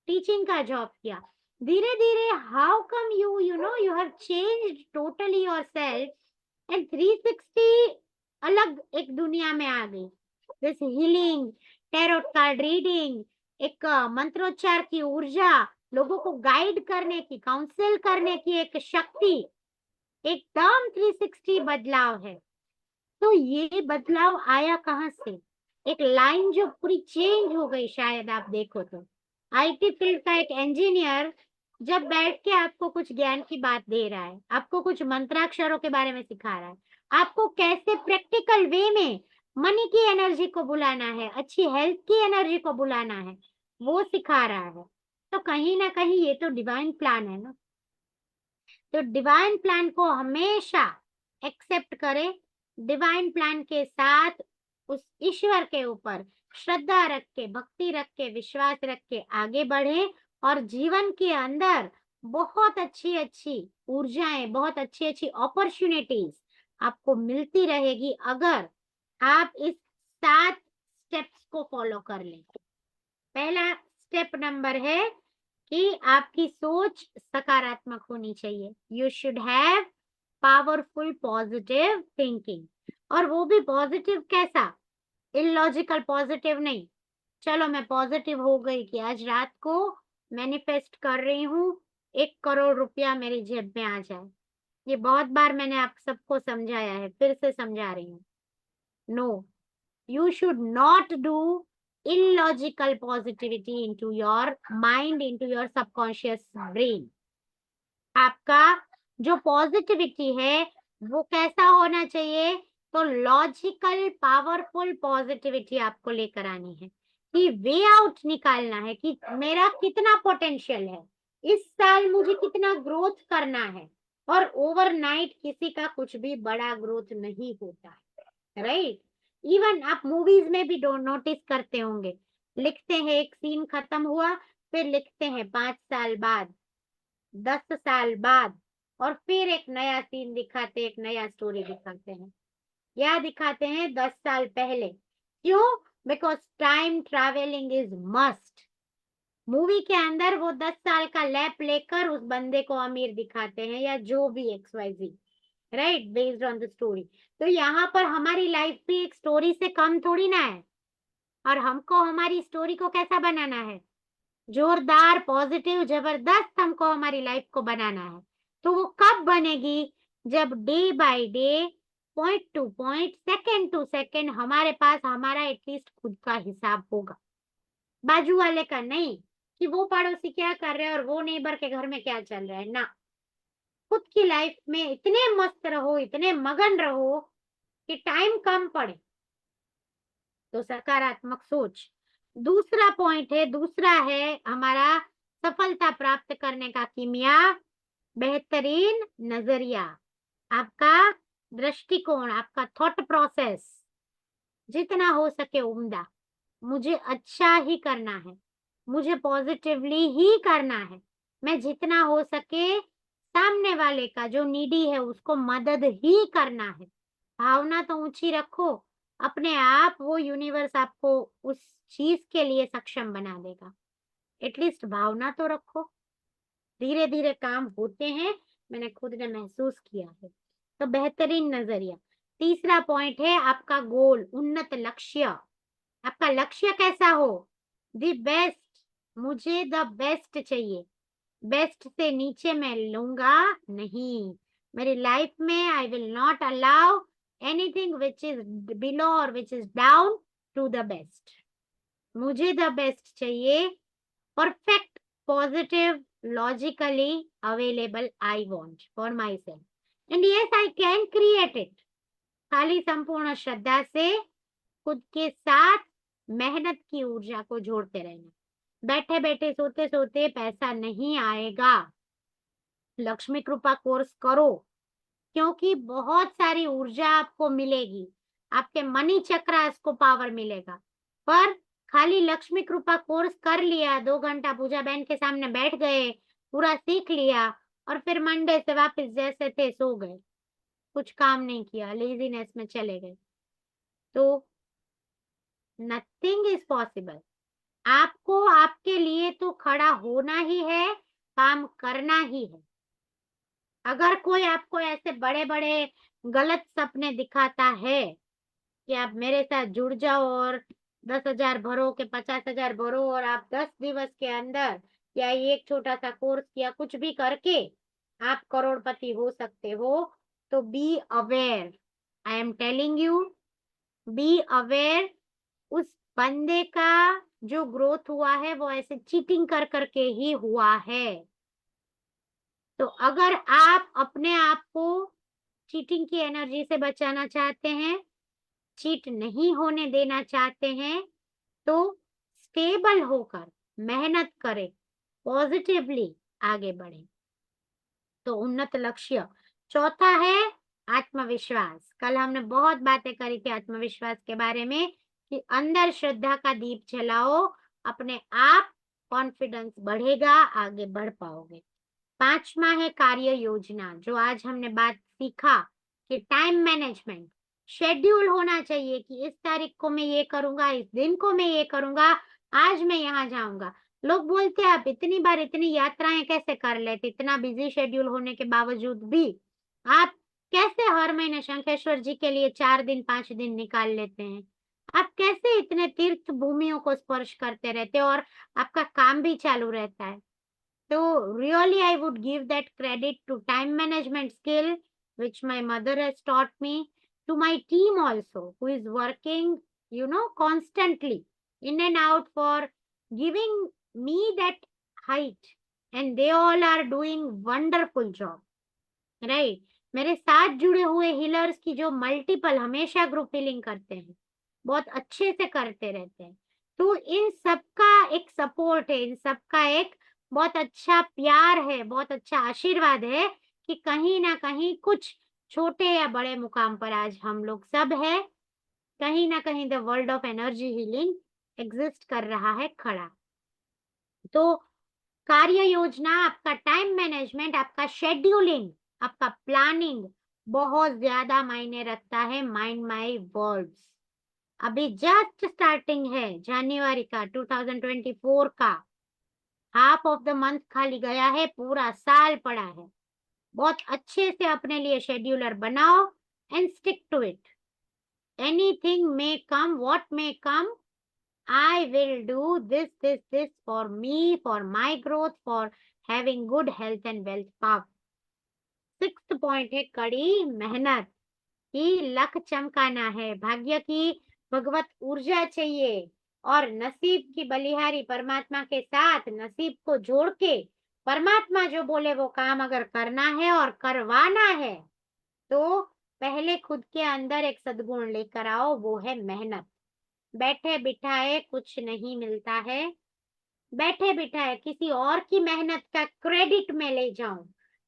Teaching का job किया. धीरे धीरे how come you have changed totally yourself and 360 अलग एक दुनिया में आ गई. This healing, tarot card reading, एक मंत्रोच्चार की ऊर्जा, लोगों को गाइड करने की, काउंसिल करने की एक शक्ति, एकदम 360 बदलाव है. तो ये बदलाव आया कहाँ से? एक लाइन जो पूरी चेंज हो गई. शायद आप देखो तो आईटी फील्ड का एक इंजीनियर जब बैठ के आपको कुछ ज्ञान की बात दे रहा है, आपको कुछ मंत्राक्षरों के बारे में सिखा रहा है, आपको कैसे प्रैक्टिकल वे में मनी की एनर्जी को बुलाना है, अच्छी हेल्थ की एनर्जी को बुलाना है, वो सिखा रहा है. तो कहीं ना कहीं ये तो डिवाइन प्लान है ना. तो डिवाइन प्लान को हमेशा एक्सेप्ट करें. डिवाइन प्लान के साथ उस ईश्वर के ऊपर श्रद्धा रख के, भक्ति रख के, विश्वास रख के आगे बढ़े और जीवन के अंदर बहुत अच्छी अच्छी ऊर्जाएं, बहुत अच्छी अच्छी अपॉर्चुनिटीज आपको मिलती रहेगी अगर आप इस 7 स्टेप्स को फॉलो कर लें. पहला स्टेप नंबर है कि आपकी सोच सकारात्मक होनी चाहिए. You should have powerful positive thinking. और वो भी पॉजिटिव कैसा? इलॉजिकल पॉजिटिव नहीं. चलो मैं पॉजिटिव हो गई कि आज रात को मैनिफेस्ट कर रही हूँ 1 करोड़ रुपया मेरी जेब में आ जाए. ये बहुत बार मैंने आप सबको समझाया है, फिर से समझा रही हूँ. No, you should not do illogical positivity into your mind, into your subconscious brain. आपका जो पॉजिटिविटी है वो कैसा होना चाहिए? तो लॉजिकल पावरफुल पॉजिटिविटी आपको लेकर आनी है कि वे आउट निकालना है कि मेरा कितना पोटेंशियल है, इस साल मुझे कितना ग्रोथ करना है. और ओवरनाइट किसी का कुछ भी बड़ा ग्रोथ नहीं होता है, राइट? इवन आप मूवीज में भी नोटिस करते होंगे, लिखते हैं एक सीन खत्म हुआ, फिर लिखते हैं 5 साल बाद, 10 साल बाद, और फिर एक नया सीन दिखाते, एक नया स्टोरी दिखाते हैं, या दिखाते हैं 10 साल पहले. क्यों? Because time travelling is must. Movie के अंदर वो 10 साल का लैप लेकर उस बंदे को अमीर दिखाते हैं या जो भी XYZ, right, based on the story. तो यहाँ पर हमारी लाइफ भी एक स्टोरी से कम थोड़ी ना है. और हमको हमारी स्टोरी को कैसा बनाना है? जोरदार, पॉजिटिव, जबरदस्त हमको हमारी लाइफ को बनाना है. तो वो कब बनेगी? जब day by day, point to point, second to second हमारे पास हमारा एटलीस्ट खुद का हिसाब होगा. बाजू वाले का नहीं कि वो पड़ोसी क्या कर रहे हैं और वो नेबर के घर में क्या चल रहा है ना. खुद की लाइफ में इतने मस्त रहो, इतने मगन रहो कि टाइम कम पड़े. तो सकारात्मक सोच. दूसरा पॉइंट है, दूसरा है हमारा सफलता प्राप्त करने का कीमिया, बेहतरीन नजरिया. आपका दृष्टिकोण, आपका थॉट प्रोसेस जितना हो सके उम्दा. मुझे अच्छा ही करना है, मुझे पॉजिटिवली ही करना है. मैं जितना हो सके सामने वाले का जो नीडी है उसको मदद ही करना है. भावना तो ऊंची रखो, अपने आप वो यूनिवर्स आपको उस चीज के लिए सक्षम बना देगा. एटलीस्ट भावना तो रखो. धीरे धीरे काम होते हैं, मैंने खुद ने महसूस किया है. तो बेहतरीन नजरिया. तीसरा पॉइंट है आपका गोल, उन्नत लक्ष्य. आपका लक्ष्य कैसा हो? The best. मुझे द बेस्ट चाहिए, बेस्ट से नीचे मैं लूंगा नहीं. मेरी लाइफ में I will not allow anything which is below और which is down to the best. मुझे द बेस्ट चाहिए, perfect, positive, logically available I want for myself. And yes I can create it. खाली संपूर्ण श्रद्धा से खुद के साथ मेहनत की ऊर्जा को जोड़ते रहना. बैठे बैठे, सोते सोते पैसा नहीं आएगा. लक्ष्मी कृपा कोर्स करो, क्योंकि बहुत सारी ऊर्जा आपको मिलेगी, आपके मनी चक्रास को पावर मिलेगा. पर खाली लक्ष्मी कृपा कोर्स कर लिया, 2 घंटा पूजा बहन के सामने बैठ गए, पूरा सीख लिया और फिर मंडे से वापस जैसे थे सो गए, कुछ काम नहीं किया, लेजीनेस में चले गए, तो नथिंग इज पॉसिबल। आपको आपके लिए तो खड़ा होना ही है, काम करना ही है। अगर कोई आपको ऐसे बड़े बड़े गलत सपने दिखाता है कि आप मेरे साथ जुड़ जाओ और 10,000 भरो के 50,000 भरो और आप 10 दिवस के अंदर या एक छोटा सा कोर्स या कुछ भी करके आप करोड़पति हो सकते हो, तो be aware. I am telling you, be aware. उस बंदे का जो ग्रोथ हुआ है वो ऐसे चीटिंग कर करके ही हुआ है। तो अगर आप अपने आप को चीटिंग की एनर्जी से बचाना चाहते हैं, चीट नहीं होने देना चाहते हैं, तो स्टेबल होकर मेहनत करें, पॉजिटिवली आगे बढ़े, तो उन्नत लक्ष्य। चौथा है आत्मविश्वास। कल हमने बहुत बातें करी थी आत्मविश्वास के बारे में कि अंदर श्रद्धा का दीप जलाओ, अपने आप कॉन्फिडेंस बढ़ेगा, आगे बढ़ पाओगे। पांचवा है कार्य योजना, जो आज हमने बात सीखा कि टाइम मैनेजमेंट, शेड्यूल होना चाहिए कि इस तारीख को मैं ये करूंगा, इस दिन को मैं ये करूंगा, आज मैं यहाँ जाऊंगा। लोग बोलते हैं आप इतनी बार इतनी यात्राएं कैसे कर लेते, इतना बिजी शेड्यूल होने के बावजूद भी आप कैसे हर महीने शंखेश्वर जी के लिए 4 दिन 5 दिन निकाल लेते हैं? आप कैसे इतने तीर्थ भूमियों को स्पर्श करते रहते हैं और आपका काम भी चालू रहता है? So really I would give that credit to time management skill which my mother has taught me, to my team also who is working, constantly in and out for giving me that height, and they all are doing wonderful job, right? मेरे साथ जुड़े हुए healers की जो multiple हमेशा group healing करते हैं, बहुत अच्छे से करते रहते हैं, तो इन सबका एक सपोर्ट है, इन सबका एक बहुत अच्छा प्यार है, बहुत अच्छा आशीर्वाद है कि कहीं ना कहीं कुछ छोटे या बड़े मुकाम पर आज हम लोग सब है। कहीं ना कहीं the world of energy healing exist कर रहा है खड़ा। तो कार्य योजना, आपका टाइम मैनेजमेंट, आपका शेड्यूलिंग, आपका प्लानिंग बहुत ज्यादा मायने रखता है। Mind my words. अभी जस्ट स्टार्टिंग है जनवरी का 2024 का, हाफ ऑफ द मंथ खाली गया है, पूरा साल पड़ा है। बहुत अच्छे से अपने लिए शेड्यूलर बनाओ and stick to it. Anything may come, what may come, I will do this for me, for my growth, for having good health and wealth power. Sixth point है कड़ी मेहनत की लक चमकाना है, भाग्य की भगवत ऊर्जा चाहिए और नसीब की बलिहारी परमात्मा के साथ नसीब को जोड़ के परमात्मा जो बोले वो काम अगर करना है और करवाना है, तो पहले खुद के अंदर एक सद्गुण लेकर आओ, वो है मेहनत। बैठे बिठाए कुछ नहीं मिलता है, बैठे बिठाए किसी और की मेहनत का क्रेडिट में ले जाऊं,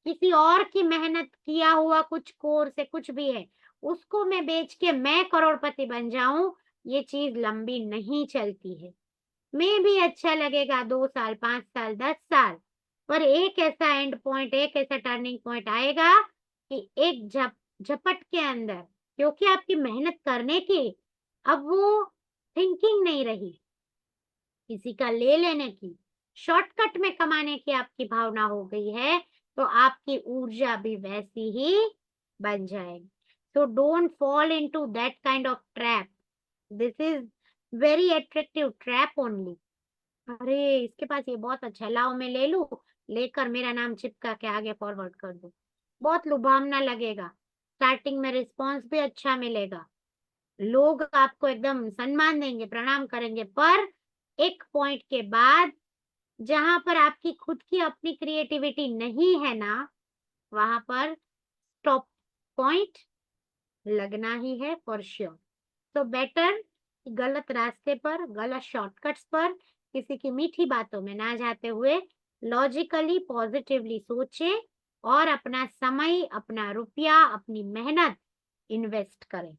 किसी और की मेहनत किया हुआ कुछ कोर्स है, कुछ भी है, उसको मैं बेच के मैं करोड़पति बन जाऊं, ये चीज लंबी नहीं चलती है। मैं भी अच्छा लगेगा 2 साल 5 साल 10 साल, पर एक ऐसा एंड पॉइंट, एक ऐसा टर्निंग पॉइंट आएगा कि एक झपट के अंदर, क्योंकि आपकी मेहनत करने की अब वो थिंकिंग नहीं रही, किसी का ले लेने की, शॉर्टकट में कमाने की आपकी भावना हो गई है, तो आपकी ऊर्जा भी वैसी ही बन जाएगी। So don't fall into that kind of trap. This is very attractive trap only. अरे इसके पास ये बहुत अच्छा है, लाओ मैं ले लूं, लेकर मेरा नाम चिपका के आगे फॉरवर्ड कर दूं, बहुत लुभावना लगेगा, स्टार्टिंग में रिस्पॉन्स भी अच्छा मिलेगा, लोग आपको एकदम सम्मान देंगे, प्रणाम करेंगे, पर एक पॉइंट के बाद जहां पर आपकी खुद की अपनी क्रिएटिविटी नहीं है ना, वहां पर स्टॉप पॉइंट लगना ही है फॉर श्योर। तो बेटर गलत रास्ते पर, गलत शॉर्टकट्स पर, किसी की मीठी बातों में ना जाते हुए लॉजिकली पॉजिटिवली सोचे और अपना समय, अपना रुपया, अपनी मेहनत इन्वेस्ट करें।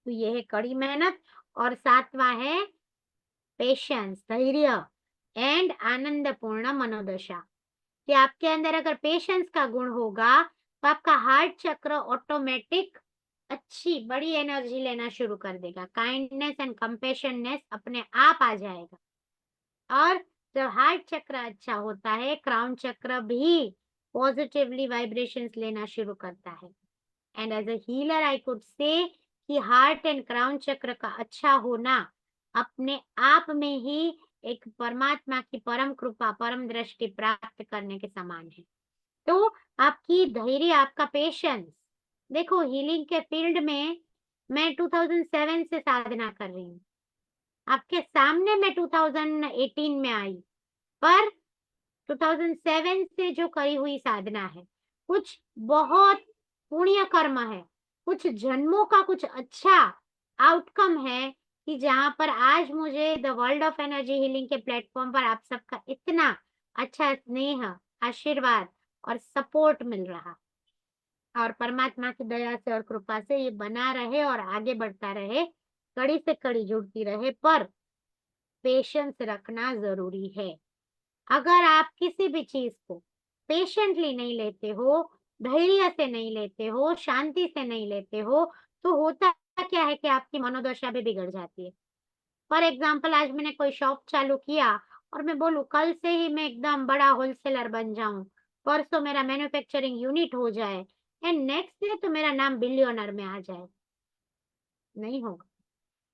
तो ये है कड़ी मेहनत। और सातवां है पेशेंस, धैर्य एंड आनंदपूर्ण मनोदशा। कि आपके अंदर अगर पेशेंस का गुण होगा तो आपका हार्ट चक्र ऑटोमेटिक अच्छी बड़ी एनर्जी लेना शुरू कर देगा। काइंडनेस एंड कंपैशननेस अपने आप आ जाएगा। और जब हार्ट चक्र अच्छा होता है, क्राउन चक्र भी पॉजिटिवली वाइब्रेशंस लेना शुरू करता है। And as a healer I could say कि हार्ट एंड क्राउन चक्र का अच्छा होना अपने आप में ही एक परमात्मा की परम कृपा, परम दृष्टि प्राप्त करने के समान है। तो आपकी धैर्य, आपका पेशेंस, देखो हीलिंग के फील्ड में मैं 2007 से साधना कर रही हूँ। आपके सामने मैं 2018 में आई, पर 2007 से जो करी हुई साधना है, कुछ बहुत पुण्य कर्म है, कुछ जन्मों का कुछ अच्छा आउटकम है कि जहां पर आज मुझे the world of energy healing के प्लेटफॉर्म पर आप सबका इतना अच्छा स्नेह, आशीर्वाद और सपोर्ट मिल रहा। और परमात्मा की दया से और कृपा से ये बना रहे और आगे बढ़ता रहे, कड़ी से कड़ी जुड़ती रहे, पर पेशेंस रखना जरूरी है। अगर आप किसी भी चीज को पेशेंटली नहीं लेते हो, धैर्य से नहीं लेते हो, शांति से नहीं लेते हो, तो होता क्या है कि आपकी मनोदशा भी बिगड़ जाती है। फॉर एग्जाम्पल, आज मैंने कोई शॉप चालू किया और मैं बोलूं कल से ही मैं एकदम बड़ा होलसेलर बन जाऊं, परसों मेरा मैन्युफैक्चरिंग यूनिट हो जाए एंड नेक्स्ट डे तो मेरा नाम बिलियनर में आ जाए, नहीं होगा।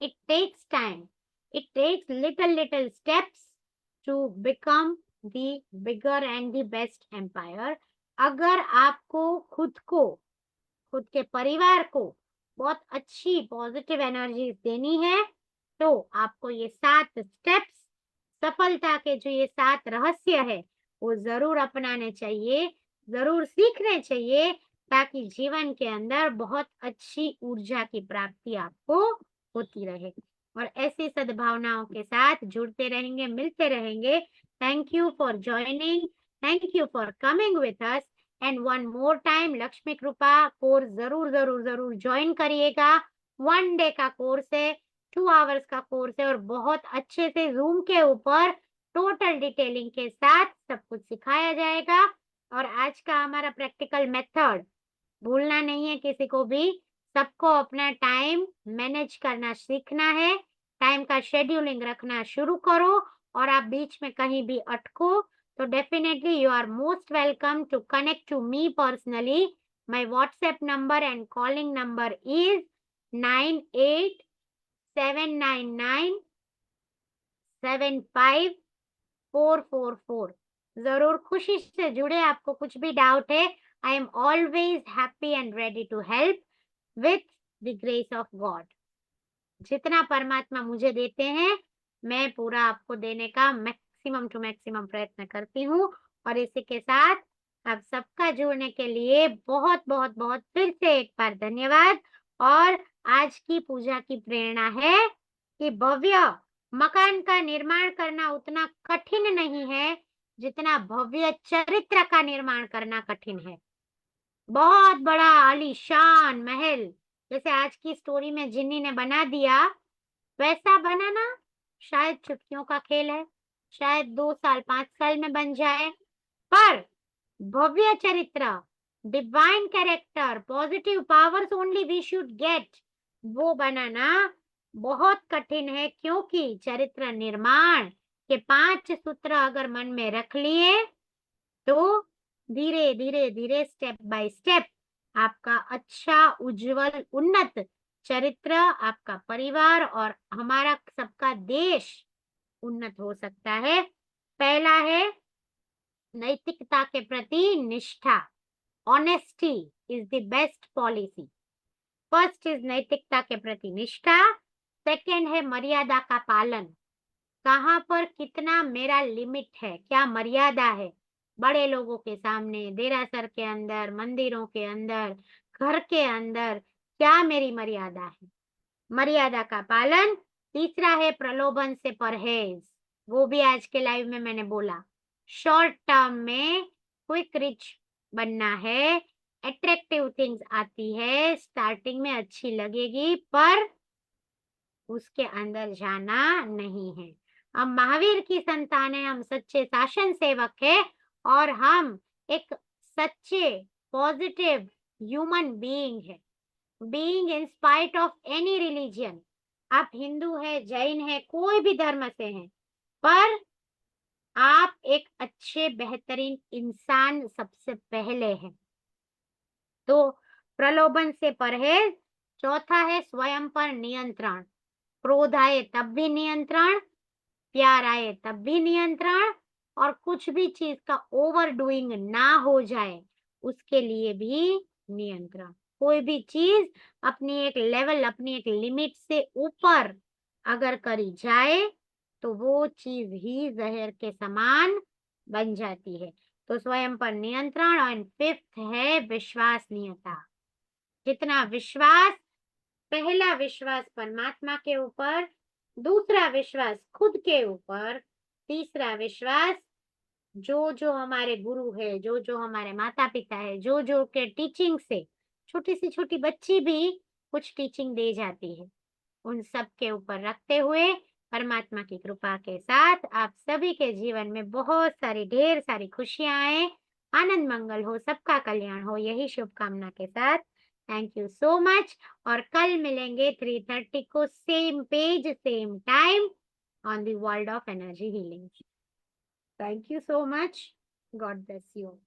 It takes time. It takes little steps to become the bigger and the best empire. अगर आपको खुद को, खुद के परिवार को बहुत अच्छी पॉजिटिव एनर्जी देनी है, तो आपको ये 7 स्टेप्स, सफलता के जो ये 7 रहस्य है, वो जरूर अपनाने चाहिए, जरूर सीखने चाहिए, ताकि जीवन के अंदर बहुत अच्छी ऊर्जा की प्राप्ति आपको होती रहे। और ऐसी सद्भावनाओं के साथ जुड़ते रहेंगे, मिलते रहेंगे। Thank you for joining, thank you for coming with us, and one more time Lakshmi कृपा कोर्स जरूर जरूर जरूर ज्वाइन करिएगा। 1 डे का कोर्स है, 2 आवर्स का कोर्स है, और बहुत अच्छे से जूम के ऊपर टोटल डिटेलिंग के साथ सब कुछ सिखाया जाएगा। और आज का हमारा प्रैक्टिकल मेथड भूलना नहीं है किसी को भी। सबको अपना टाइम मैनेज करना सीखना है, टाइम का शेड्यूलिंग रखना शुरू करो। और आप बीच में कहीं भी अटको तो definitely you are most welcome to connect to me personally. My WhatsApp number and calling number is 9879975444। जरूर खुशी से जुड़े। आपको कुछ भी डाउट है, I am always happy and ready to help with the grace of God. जितना परमात्मा मुझे देते हैं, मैं पूरा आपको देने का मैक्सिमम टू मैक्सिमम प्रयत्न करती हूँ। और इसी के साथ आप सबका जुड़ने के लिए बहुत बहुत बहुत फिर से एक बार धन्यवाद। और आज की पूजा की प्रेरणा है कि भव्य मकान का निर्माण करना उतना कठिन नहीं है जितना भव्य चरित्र का निर्माण करना कठिन है। बहुत बड़ा आलीशान महल जैसे आज की स्टोरी में जिन्नी ने बना दिया, वैसा बनाना शायद चुटकियों का खेल है, शायद 2 साल 5 साल में बन जाए। पर भव्य चरित्र, divine character, positive powers only we should get, वो बनाना बहुत कठिन है। क्योंकि चरित्र निर्माण के 5 सूत्र अगर मन में रख लिए तो धीरे धीरे धीरे स्टेप बाय स्टेप आपका अच्छा, उज्जवल, उन्नत चरित्र, आपका परिवार और हमारा सबका देश उन्नत हो सकता है। पहला है नैतिकता के प्रति निष्ठा। Honesty is the best policy. First is नैतिकता के प्रति निष्ठा। सेकंड है मर्यादा का पालन। कहाँ पर कितना मेरा लिमिट है, क्या मर्यादा है, बड़े लोगों के सामने, देरासर के अंदर, मंदिरों के अंदर, घर के अंदर, क्या मेरी मर्यादा है, मर्यादा का पालन। तीसरा है प्रलोभन से परहेज। वो भी आज के लाइव में मैंने बोला। शॉर्ट टर्म में क्विक रिच बनना है, अट्रैक्टिव थिंग्स आती है, स्टार्टिंग में अच्छी लगेगी, पर उसके अंदर जाना नहीं है। हम महावीर की संतान है, हम सच्चे शासन सेवक है और हम एक सच्चे पॉजिटिव ह्यूमन बीइंग है, being in spite of any religion. आप हिंदू है, जैन है, कोई भी धर्म से हैं, पर आप एक अच्छे बेहतरीन इंसान सबसे पहले हैं। तो प्रलोभन से परहेज। चौथा है स्वयं पर नियंत्रण। क्रोध आए तब भी नियंत्रण, प्यार आए तब भी नियंत्रण, और कुछ भी चीज का ओवर डूइंग ना हो जाए उसके लिए भी नियंत्रण। कोई भी चीज अपनी एक लेवल, अपनी एक लिमिट से ऊपर अगर करी जाए तो वो चीज ही जहर के समान बन जाती है। तो स्वयं पर नियंत्रण। और फिफ्थ है विश्वसनीयता। जितना विश्वास, पहला विश्वास परमात्मा के ऊपर, दूसरा विश्वास खुद के ऊपर, तीसरा विश्वास जो जो हमारे गुरु है, जो जो हमारे माता पिता है, जो जो के टीचिंग से, छोटी सी छोटी बच्ची भी कुछ टीचिंग दे जाती है, उन सब के ऊपर रखते हुए परमात्मा की कृपा के साथ आप सभी के जीवन में बहुत सारी, ढेर सारी खुशियां आए, आनंद मंगल हो, सबका कल्याण हो, यही शुभकामना के साथ थैंक यू सो मच। और कल मिलेंगे 3:30 को, same page same time, on the world of energy healing. Thank you so much. God bless you.